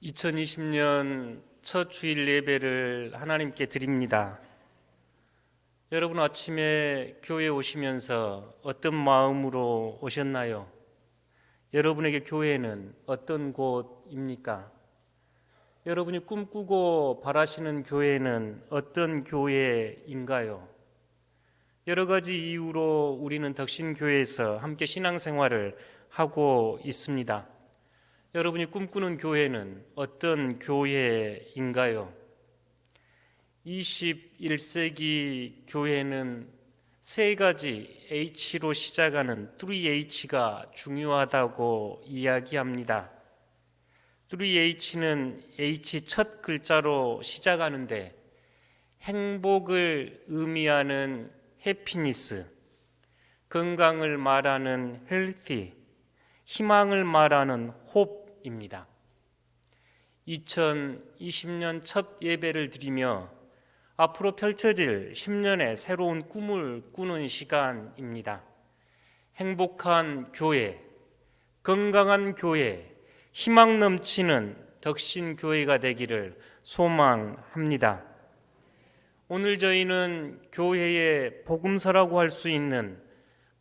2020년 첫 주일 예배를 하나님께 드립니다. 여러분 아침에 교회에 오시면서 어떤 마음으로 오셨나요? 여러분에게 교회는 어떤 곳입니까? 여러분이 꿈꾸고 바라시는 교회는 어떤 교회인가요? 여러 가지 이유로 우리는 덕신교회에서 함께 신앙생활을 하고 있습니다. 여러분이 꿈꾸는 교회는 어떤 교회인가요? 21세기 교회는 세 가지 H로 시작하는 3H가 중요하다고 이야기합니다. 3H는 H 첫 글자로 시작하는데 행복을 의미하는 해피니스, 건강을 말하는 헬티, 희망을 말하는 홉입니다. 2020년 첫 예배를 드리며 앞으로 펼쳐질 10년의 새로운 꿈을 꾸는 시간입니다. 행복한 교회, 건강한 교회, 희망 넘치는 덕신교회가 되기를 소망합니다. 오늘 저희는 교회의 복음서라고 할 수 있는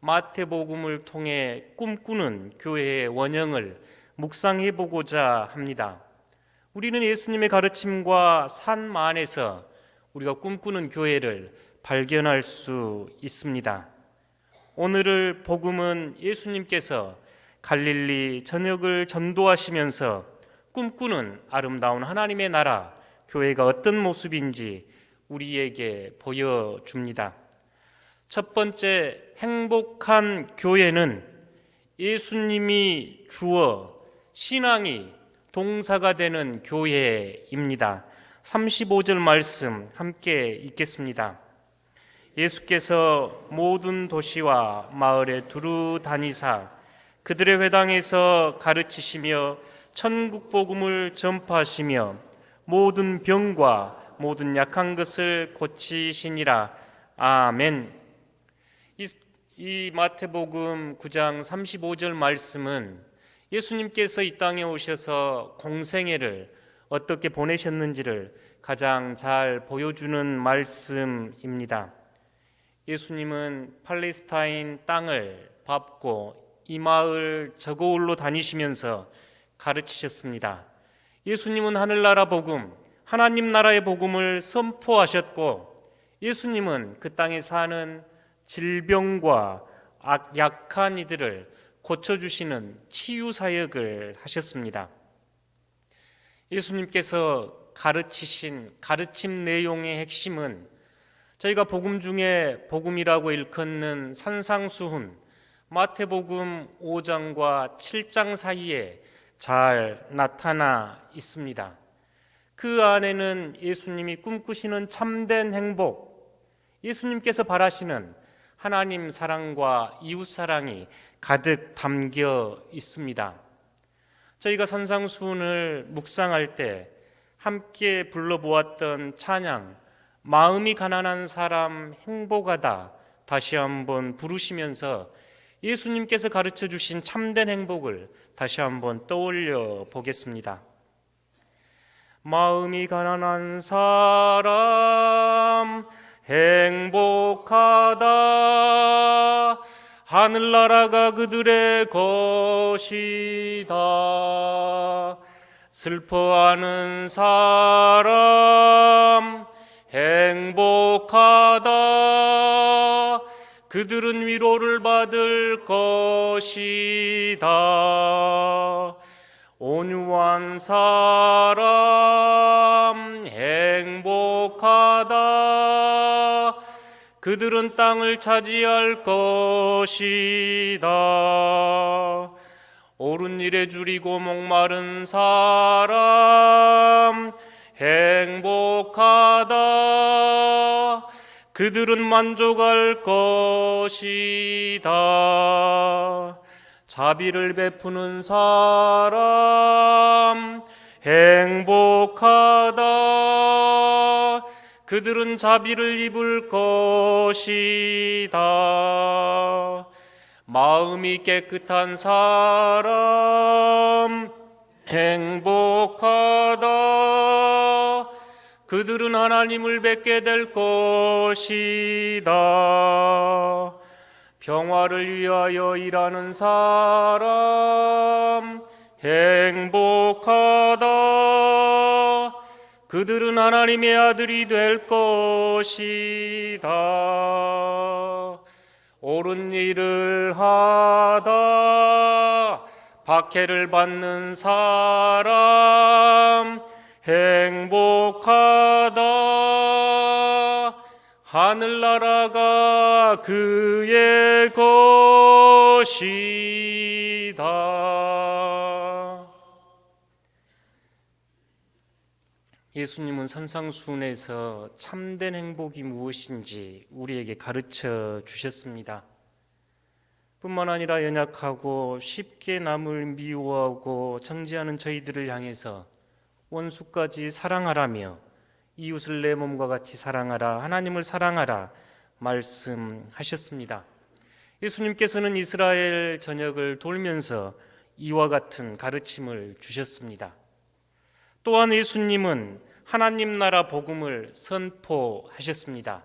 마태복음을 통해 꿈꾸는 교회의 원형을 묵상해 보고자 합니다. 우리는 예수님의 가르침과 삶 안에서 우리가 꿈꾸는 교회를 발견할 수 있습니다. 오늘의 복음은 예수님께서 갈릴리 전역을 전도하시면서 꿈꾸는 아름다운 하나님의 나라, 교회가 어떤 모습인지 우리에게 보여줍니다. 첫 번째, 행복한 교회는 예수님이 주어 신앙이 동사가 되는 교회입니다. 35절 말씀 함께 읽겠습니다. 예수께서 모든 도시와 마을에 두루 다니사 그들의 회당에서 가르치시며 천국 복음을 전파하시며 모든 병과 모든 약한 것을 고치시니라. 아멘. 이 마태복음 9장 35절 말씀은 예수님께서 이 땅에 오셔서 공생애를 어떻게 보내셨는지를 가장 잘 보여주는 말씀입니다. 예수님은 팔레스타인 땅을 밟고 이 마을 저 고을로 다니시면서 가르치셨습니다. 예수님은 하늘나라 복음, 하나님 나라의 복음을 선포하셨고, 예수님은 그 땅에 사는 질병과 약한 이들을 고쳐주시는 치유사역을 하셨습니다. 예수님께서 가르치신 가르침 내용의 핵심은 저희가 복음 중에 복음이라고 일컫는 산상수훈 마태복음 5장과 7장 사이에 잘 나타나 있습니다. 그 안에는 예수님이 꿈꾸시는 참된 행복, 예수님께서 바라시는 하나님 사랑과 이웃 사랑이 가득 담겨 있습니다. 저희가 산상수훈을 묵상할 때 함께 불러보았던 찬양, 마음이 가난한 사람 행복하다, 다시 한번 부르시면서 예수님께서 가르쳐 주신 참된 행복을 다시 한번 떠올려 보겠습니다. 마음이 가난한 사람 행복하다, 하늘나라가 그들의 것이다. 슬퍼하는 사람 행복하다, 그들은 위로를 받을 것이다. 온유한 사람 행복하다, 그들은 땅을 차지할 것이다. 옳은 일에 줄이고 목마른 사람 행복하다, 그들은 만족할 것이다. 자비를 베푸는 사람 행복하다, 그들은 자비를 입을 것이다. 마음이 깨끗한 사람 행복하다. 그들은 하나님을 뵙게 될 것이다. 평화를 위하여 일하는 사람 행복하다. 그들은 하나님의 아들이 될 것이다. 옳은 일을 하다 박해를 받는 사람 행복하다. 하늘나라가 그의 것이다. 예수님은 산상수훈에서 참된 행복이 무엇인지 우리에게 가르쳐 주셨습니다. 뿐만 아니라 연약하고 쉽게 남을 미워하고 정죄하는 저희들을 향해서 원수까지 사랑하라며 이웃을 내 몸과 같이 사랑하라, 하나님을 사랑하라 말씀하셨습니다. 예수님께서는 이스라엘 전역을 돌면서 이와 같은 가르침을 주셨습니다. 또한 예수님은 하나님 나라 복음을 선포하셨습니다.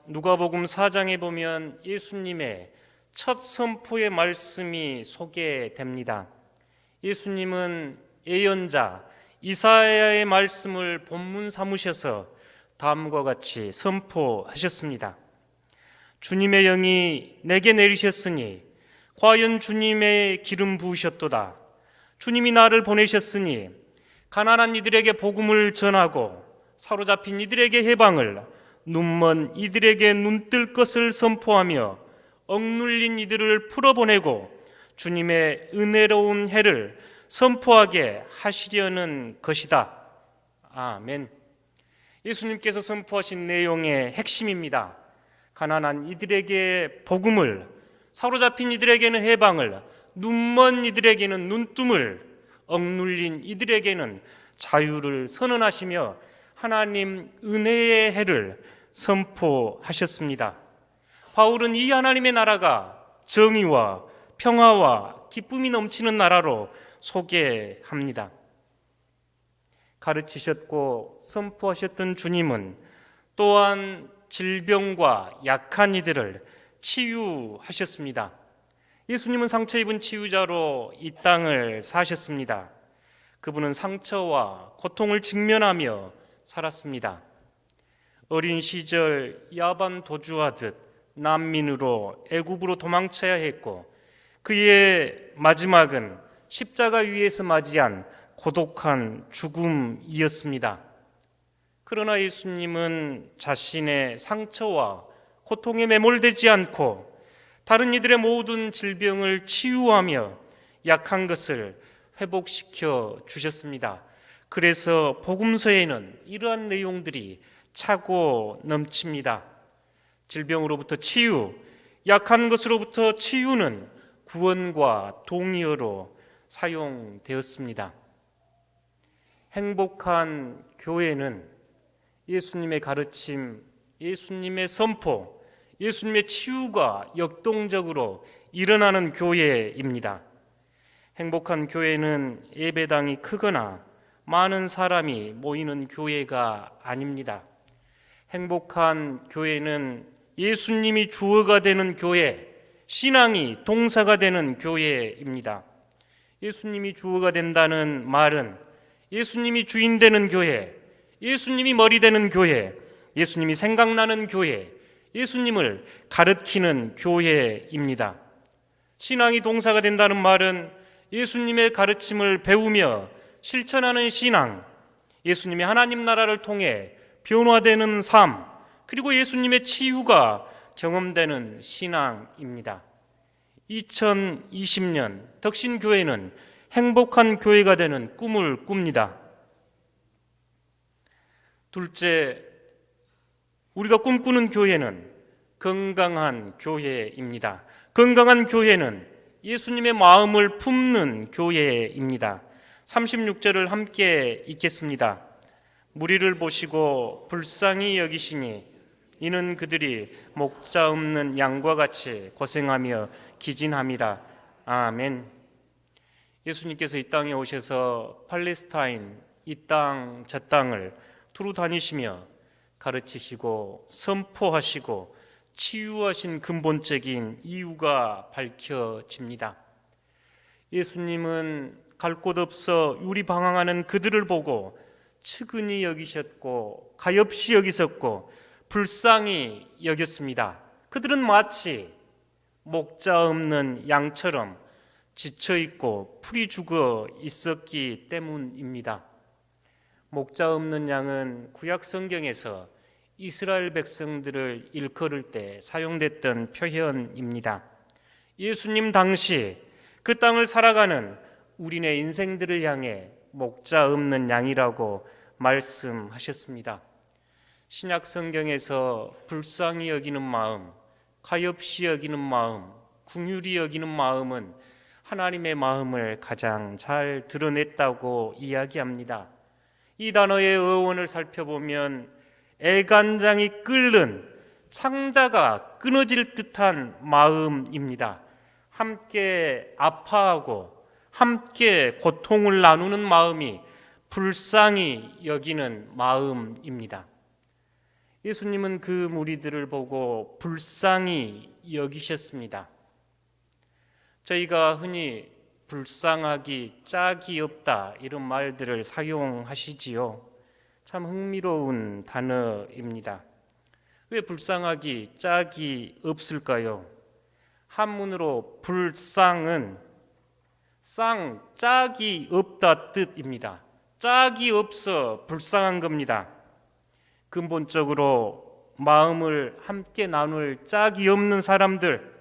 누가복음 4장에 보면 예수님의 첫 선포의 말씀이 소개됩니다. 예수님은 예언자 이사야의 말씀을 본문 삼으셔서 다음과 같이 선포하셨습니다. 주님의 영이 내게 내리셨으니 과연 주님의 기름 부으셨도다. 주님이 나를 보내셨으니 가난한 이들에게 복음을 전하고 사로잡힌 이들에게 해방을, 눈먼 이들에게 눈뜰 것을 선포하며 억눌린 이들을 풀어보내고 주님의 은혜로운 해를 선포하게 하시려는 것이다. 아멘. 예수님께서 선포하신 내용의 핵심입니다. 가난한 이들에게 복음을, 사로잡힌 이들에게는 해방을, 눈먼 이들에게는 눈뜸을, 억눌린 이들에게는 자유를 선언하시며 하나님 은혜의 해를 선포하셨습니다. 바울은 이 하나님의 나라가 정의와 평화와 기쁨이 넘치는 나라로 소개합니다. 가르치셨고 선포하셨던 주님은 또한 질병과 약한 이들을 치유하셨습니다. 예수님은 상처 입은 치유자로 이 땅을 사셨습니다. 그분은 상처와 고통을 직면하며 살았습니다. 어린 시절 야반 도주하듯 난민으로 애굽으로 도망쳐야 했고 그의 마지막은 십자가 위에서 맞이한 고독한 죽음이었습니다. 그러나 예수님은 자신의 상처와 고통에 매몰되지 않고 다른 이들의 모든 질병을 치유하며 약한 것을 회복시켜 주셨습니다. 그래서 복음서에는 이러한 내용들이 차고 넘칩니다. 질병으로부터 치유, 약한 것으로부터 치유는 구원과 동의어로 사용되었습니다. 행복한 교회는 예수님의 가르침, 예수님의 선포, 예수님의 치유가 역동적으로 일어나는 교회입니다. 행복한 교회는 예배당이 크거나 많은 사람이 모이는 교회가 아닙니다. 행복한 교회는 예수님이 주어가 되는 교회, 신앙이 동사가 되는 교회입니다. 예수님이 주어가 된다는 말은 예수님이 주인 되는 교회, 예수님이 머리 되는 교회, 예수님이 생각나는 교회, 예수님을 가르치는 교회입니다. 신앙이 동사가 된다는 말은 예수님의 가르침을 배우며 실천하는 신앙, 예수님이 하나님 나라를 통해 변화되는 삶, 그리고 예수님의 치유가 경험되는 신앙입니다. 2020년 덕신교회는 행복한 교회가 되는 꿈을 꿉니다. 둘째, 우리가 꿈꾸는 교회는 건강한 교회입니다. 건강한 교회는 예수님의 마음을 품는 교회입니다. 36절을 함께 읽겠습니다. 무리를 보시고 불쌍히 여기시니 이는 그들이 목자 없는 양과 같이 고생하며 기진함이라. 아멘. 예수님께서 이 땅에 오셔서 팔레스타인 이 땅 저 땅을 두루 다니시며 가르치시고 선포하시고 치유하신 근본적인 이유가 밝혀집니다. 예수님은 갈 곳 없어 유리방황하는 그들을 보고 측은히 여기셨고 가엾이 여기셨고 불쌍히 여겼습니다. 그들은 마치 목자 없는 양처럼 지쳐있고 풀이 죽어 있었기 때문입니다. 목자 없는 양은 구약 성경에서 이스라엘 백성들을 일컬을 때 사용됐던 표현입니다. 예수님 당시 그 땅을 살아가는 우리네 인생들을 향해 목자 없는 양이라고 말씀하셨습니다. 신약 성경에서 불쌍히 여기는 마음, 가엾이 여기는 마음, 긍휼히 여기는 마음은 하나님의 마음을 가장 잘 드러냈다고 이야기합니다. 이 단어의 어원을 살펴보면 애간장이 끓는 창자가 끊어질 듯한 마음입니다. 함께 아파하고 함께 고통을 나누는 마음이 불쌍히 여기는 마음입니다. 예수님은 그 무리들을 보고 불쌍히 여기셨습니다. 저희가 흔히 불쌍하기 짝이 없다 이런 말들을 사용하시지요. 참 흥미로운 단어입니다. 왜 불쌍하기 짝이 없을까요? 한문으로 불쌍은 짝이 없다 뜻입니다. 짝이 없어 불쌍한 겁니다. 근본적으로 마음을 함께 나눌 짝이 없는 사람들,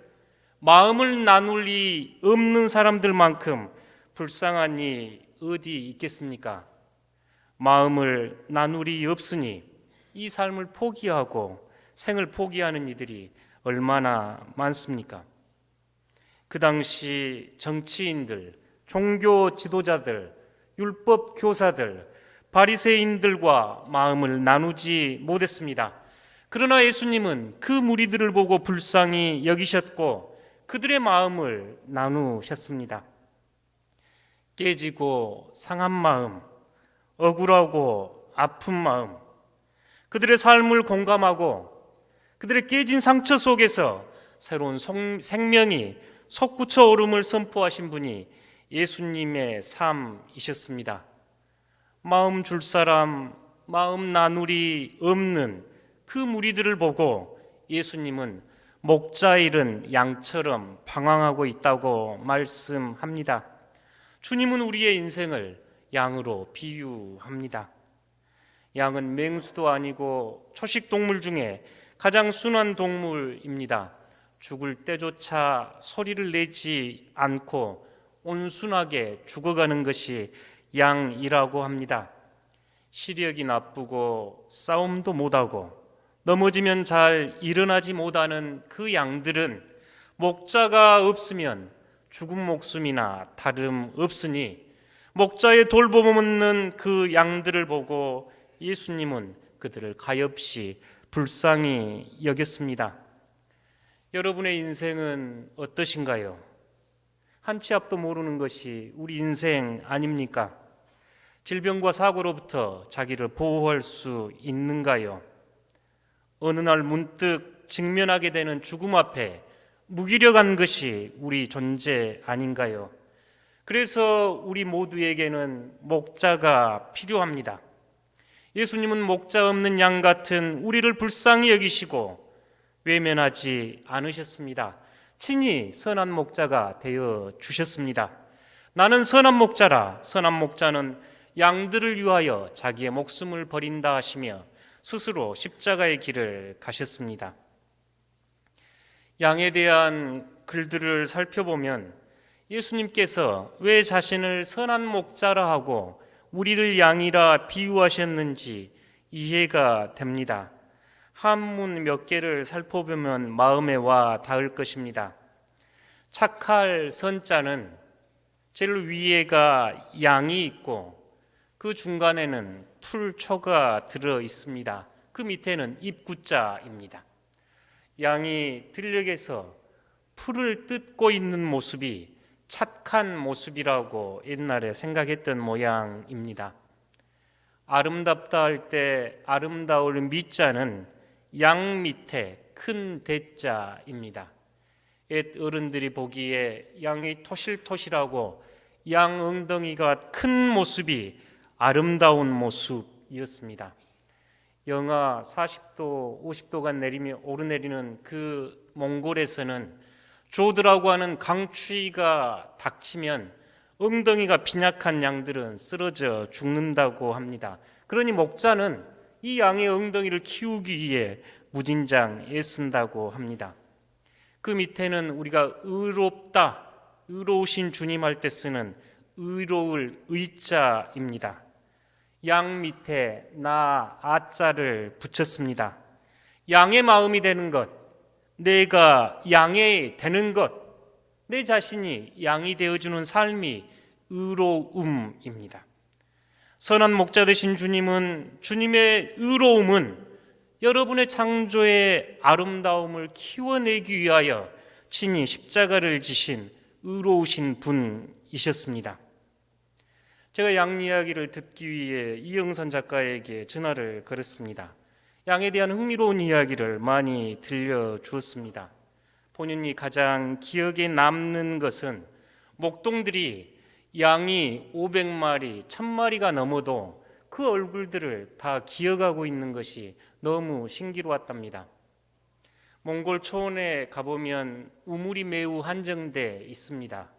마음을 나눌 이 없는 사람들만큼 불쌍한 이 어디 있겠습니까? 마음을 나눌 이 없으니 이 삶을 포기하고 생을 포기하는 이들이 얼마나 많습니까? 그 당시 정치인들, 종교 지도자들, 율법 교사들, 바리새인들과 마음을 나누지 못했습니다. 그러나 예수님은 그 무리들을 보고 불쌍히 여기셨고 그들의 마음을 나누셨습니다. 깨지고 상한 마음, 억울하고 아픈 마음, 그들의 삶을 공감하고 그들의 깨진 상처 속에서 새로운 생명이 솟구쳐 오름을 선포하신 분이 예수님의 삶이셨습니다. 마음 줄 사람, 마음 나누리 없는 그 무리들을 보고 예수님은 목자 잃은 양처럼 방황하고 있다고 말씀합니다. 주님은 우리의 인생을 양으로 비유합니다. 양은 맹수도 아니고 초식동물 중에 가장 순한 동물입니다. 죽을 때조차 소리를 내지 않고 온순하게 죽어가는 것이 양이라고 합니다. 시력이 나쁘고 싸움도 못하고 넘어지면 잘 일어나지 못하는 그 양들은 목자가 없으면 죽은 목숨이나 다름없으니 목자의 돌봄 없는 그 양들을 보고 예수님은 그들을 가엾이 불쌍히 여겼습니다. 여러분의 인생은 어떠신가요? 한 치 앞도 모르는 것이 우리 인생 아닙니까? 질병과 사고로부터 자기를 보호할 수 있는가요? 어느 날 문득 직면하게 되는 죽음 앞에 무기력한 것이 우리 존재 아닌가요? 그래서 우리 모두에게는 목자가 필요합니다. 예수님은 목자 없는 양 같은 우리를 불쌍히 여기시고 외면하지 않으셨습니다. 친히 선한 목자가 되어 주셨습니다. 나는 선한 목자라. 선한 목자는 양들을 위하여 자기의 목숨을 버린다 하시며 스스로 십자가의 길을 가셨습니다. 양에 대한 글들을 살펴보면 예수님께서 왜 자신을 선한 목자라 하고 우리를 양이라 비유하셨는지 이해가 됩니다. 한문 몇 개를 살펴보면 마음에 와 닿을 것입니다. 착할 선자는 제일 위에가 양이 있고 그 중간에는 풀초가 들어 있습니다. 그 밑에는 입구자입니다. 양이 들녘에서 풀을 뜯고 있는 모습이 착한 모습이라고 옛날에 생각했던 모양입니다. 아름답다 할 때 아름다울 미자는 양 밑에 큰 대자입니다. 옛 어른들이 보기에 양이 토실토실하고 양 엉덩이가 큰 모습이 아름다운 모습이었습니다. 영하 40도, 50도가 오르내리는 그 몽골에서는 조드라고 하는 강추위가 닥치면 엉덩이가 빈약한 양들은 쓰러져 죽는다고 합니다. 그러니 목자는 이 양의 엉덩이를 키우기 위해 무진장 애쓴다고 합니다. 그 밑에는 우리가 의롭다, 의로우신 주님 할 때 쓰는 의로울 의자입니다. 양 밑에 나 아자를 붙였습니다. 양의 마음이 되는 것, 내가 양이 되는 것, 내 자신이 양이 되어주는 삶이 의로움입니다. 선한 목자 되신 주님은, 주님의 의로움은 여러분의 창조의 아름다움을 키워내기 위하여 친히 십자가를 지신 의로우신 분이셨습니다. 제가 양 이야기를 듣기 위해 이영선 작가에게 전화를 걸었습니다. 양에 대한 흥미로운 이야기를 많이 들려주었습니다. 본인이 가장 기억에 남는 것은 목동들이 양이 500마리, 1000마리가 넘어도 그 얼굴들을 다 기억하고 있는 것이 너무 신기로웠답니다. 몽골 초원에 가보면 우물이 매우 한정돼 있습니다.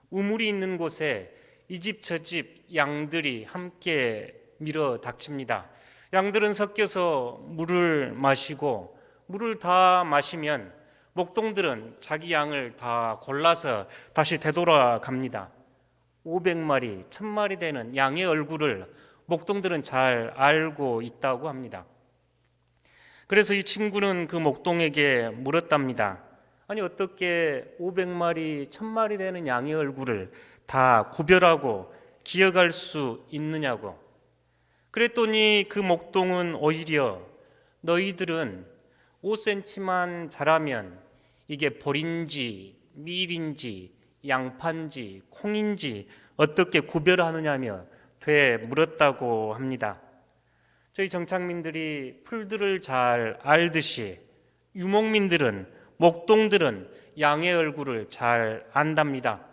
우물이 있는 곳에 이 집 저 집 양들이 함께 밀어 닥칩니다. 양들은 섞여서 물을 마시고 물을 다 마시면 목동들은 자기 양을 다 골라서 다시 되돌아갑니다. 500마리, 1000마리 되는 양의 얼굴을 목동들은 잘 알고 있다고 합니다. 그래서 이 친구는 그 목동에게 물었답니다. 아니 어떻게 500마리, 1000마리 되는 양의 얼굴을 다 구별하고 기억할 수 있느냐고. 그랬더니 그 목동은 오히려 너희들은 5cm만 자라면 이게 보리인지 밀인지 양파인지 콩인지 어떻게 구별하느냐며 되물었다고 합니다. 저희 정착민들이 풀들을 잘 알듯이 유목민들은, 목동들은 양의 얼굴을 잘 안답니다.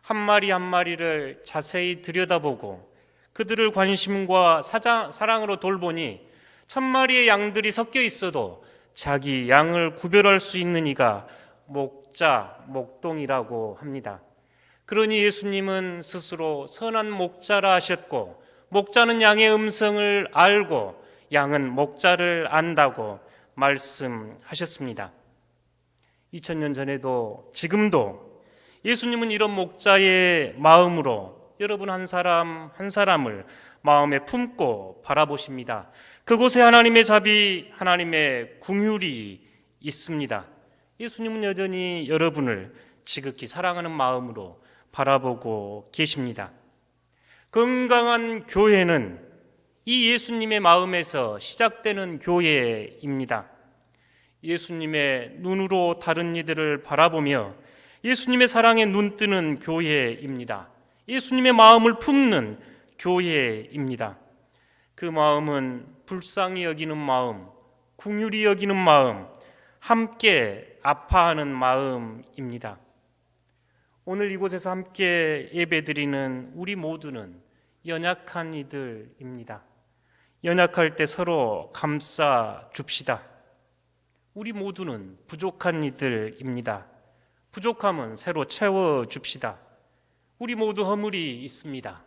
한 마리 한 마리를 자세히 들여다보고 그들을 관심과 사랑으로 돌보니 1000마리의 양들이 섞여 있어도 자기 양을 구별할 수 있는 이가 목자, 목동이라고 합니다. 그러니 예수님은 스스로 선한 목자라 하셨고, 목자는 양의 음성을 알고 양은 목자를 안다고 말씀하셨습니다. 2000년 전에도 지금도 예수님은 이런 목자의 마음으로 여러분 한 사람 한 사람을 마음에 품고 바라보십니다. 그곳에 하나님의 자비, 하나님의 긍휼이 있습니다. 예수님은 여전히 여러분을 지극히 사랑하는 마음으로 바라보고 계십니다. 건강한 교회는 이 예수님의 마음에서 시작되는 교회입니다. 예수님의 눈으로 다른 이들을 바라보며 예수님의 사랑에 눈뜨는 교회입니다. 예수님의 마음을 품는 교회입니다. 그 마음은 불쌍히 여기는 마음, 긍휼히 여기는 마음, 함께 아파하는 마음입니다. 오늘 이곳에서 함께 예배드리는 우리 모두는 연약한 이들입니다. 연약할 때 서로 감싸 줍시다. 우리 모두는 부족한 이들입니다. 부족함은 새로 채워 줍시다. 우리 모두 허물이 있습니다.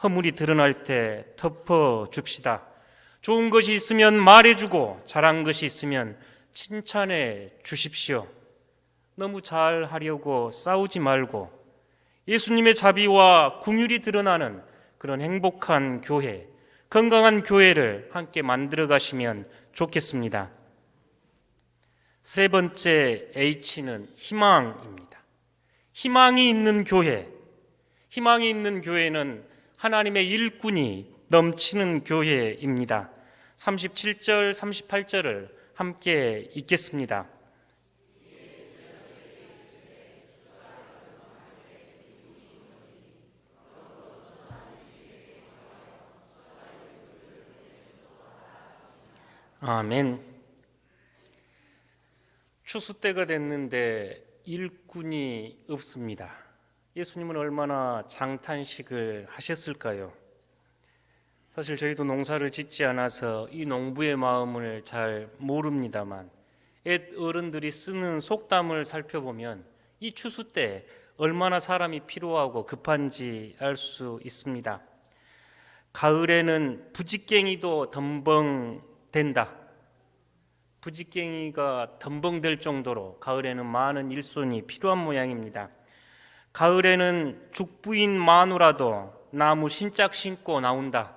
허물이 드러날 때 덮어 줍시다. 좋은 것이 있으면 말해주고 잘한 것이 있으면 칭찬해 주십시오. 너무 잘하려고 싸우지 말고 예수님의 자비와 긍휼이 드러나는 그런 행복한 교회, 건강한 교회를 함께 만들어 가시면 좋겠습니다. 세 번째 H는 희망입니다. 희망이 있는 교회, 희망이 있는 교회는 하나님의 일꾼이 넘치는 교회입니다. 37절, 38절을 함께 읽겠습니다. 아멘. 추수 때가 됐는데 일꾼이 없습니다. 예수님은 얼마나 장탄식을 하셨을까요? 사실 저희도 농사를 짓지 않아서 이 농부의 마음을 잘 모릅니다만 옛 어른들이 쓰는 속담을 살펴보면 이 추수 때 얼마나 사람이 필요하고 급한지 알 수 있습니다. 가을에는 부직갱이도 덤벙된다. 부직갱이가 덤벙될 정도로 가을에는 많은 일손이 필요한 모양입니다. 가을에는 죽부인 마누라도 나무 신짝 신고 나온다.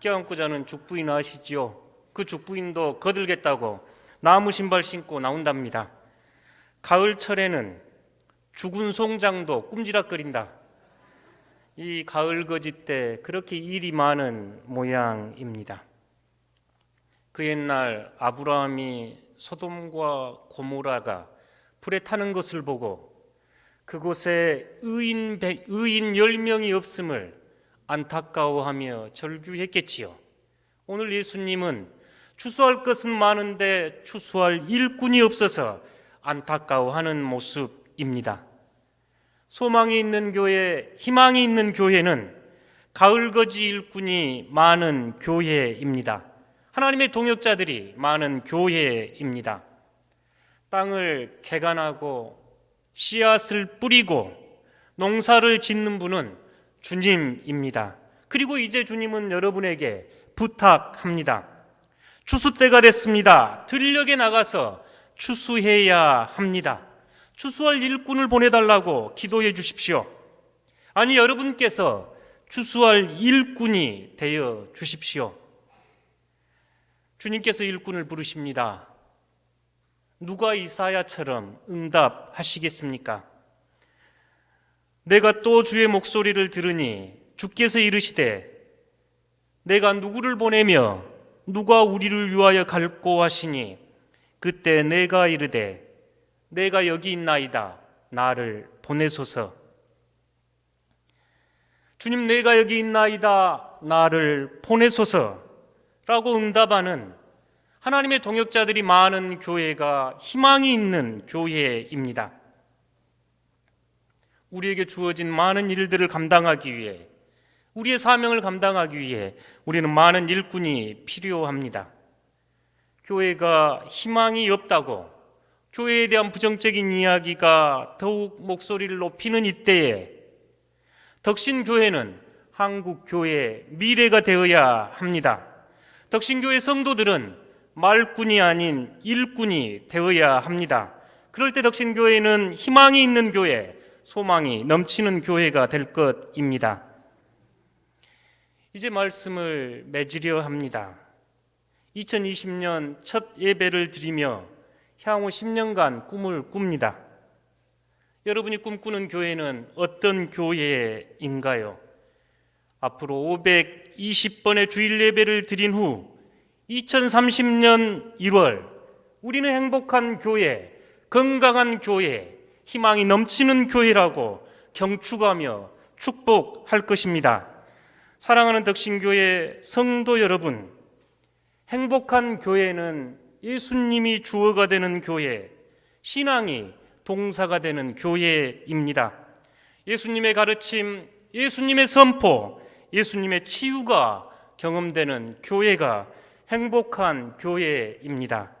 껴안고 자는 죽부인 아시지요? 그 죽부인도 거들겠다고 나무 신발 신고 나온답니다. 가을철에는 죽은 송장도 꼼지락거린다. 이 가을 거지 때 그렇게 일이 많은 모양입니다. 그 옛날 아브라함이 소돔과 고모라가 불에 타는 것을 보고 그곳에 의인 10명이 없음을 안타까워하며 절규했겠지요. 오늘 예수님은 추수할 것은 많은데 추수할 일꾼이 없어서 안타까워하는 모습입니다. 소망이 있는 교회, 희망이 있는 교회는 가을거지 일꾼이 많은 교회입니다. 하나님의 동역자들이 많은 교회입니다. 땅을 개간하고 씨앗을 뿌리고 농사를 짓는 분은 주님입니다. 그리고 이제 주님은 여러분에게 부탁합니다. 추수 때가 됐습니다. 들녘에 나가서 추수해야 합니다. 추수할 일꾼을 보내달라고 기도해 주십시오. 아니, 여러분께서 추수할 일꾼이 되어 주십시오. 주님께서 일꾼을 부르십니다. 누가 이사야처럼 응답하시겠습니까? 내가 또 주의 목소리를 들으니 주께서 이르시되 내가 누구를 보내며 누가 우리를 위하여 갈꼬 하시니 그때 내가 이르되 내가 여기 있나이다. 나를 보내소서. 주님, 내가 여기 있나이다. 나를 보내소서 라고 응답하는 하나님의 동역자들이 많은 교회가 희망이 있는 교회입니다. 우리에게 주어진 많은 일들을 감당하기 위해, 우리의 사명을 감당하기 위해 우리는 많은 일꾼이 필요합니다. 교회가 희망이 없다고 교회에 대한 부정적인 이야기가 더욱 목소리를 높이는 이때에 덕신교회는 한국교회의 미래가 되어야 합니다. 덕신교회 성도들은 말꾼이 아닌 일꾼이 되어야 합니다. 그럴 때 덕신교회는 희망이 있는 교회, 소망이 넘치는 교회가 될 것입니다. 이제 말씀을 맺으려 합니다. 2020년 첫 예배를 드리며 향후 10년간 꿈을 꿉니다. 여러분이 꿈꾸는 교회는 어떤 교회인가요? 앞으로 520번의 주일 예배를 드린 후 2030년 1월 우리는 행복한 교회, 건강한 교회, 희망이 넘치는 교회라고 경축하며 축복할 것입니다. 사랑하는 덕신교회 성도 여러분, 행복한 교회는 예수님이 주어가 되는 교회, 신앙이 동사가 되는 교회입니다. 예수님의 가르침, 예수님의 선포, 예수님의 치유가 경험되는 교회가 행복한 교회입니다.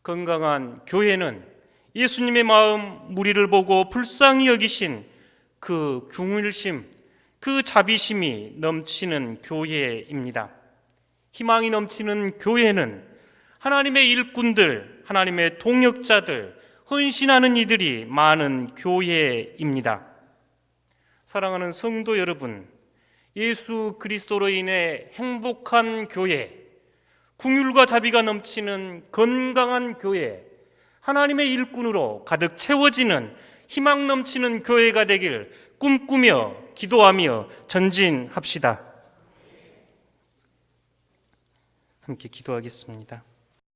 건강한 교회는 예수님의 마음 무리를 보고 불쌍히 여기신 그 긍휼심, 그 자비심이 넘치는 교회입니다. 희망이 넘치는 교회는 하나님의 일꾼들, 하나님의 동역자들, 헌신하는 이들이 많은 교회입니다. 사랑하는 성도 여러분, 예수 그리스도로 인해 행복한 교회, 긍휼과 자비가 넘치는 건강한 교회, 하나님의 일꾼으로 가득 채워지는 희망 넘치는 교회가 되길 꿈꾸며 기도하며 전진합시다. 함께 기도하겠습니다.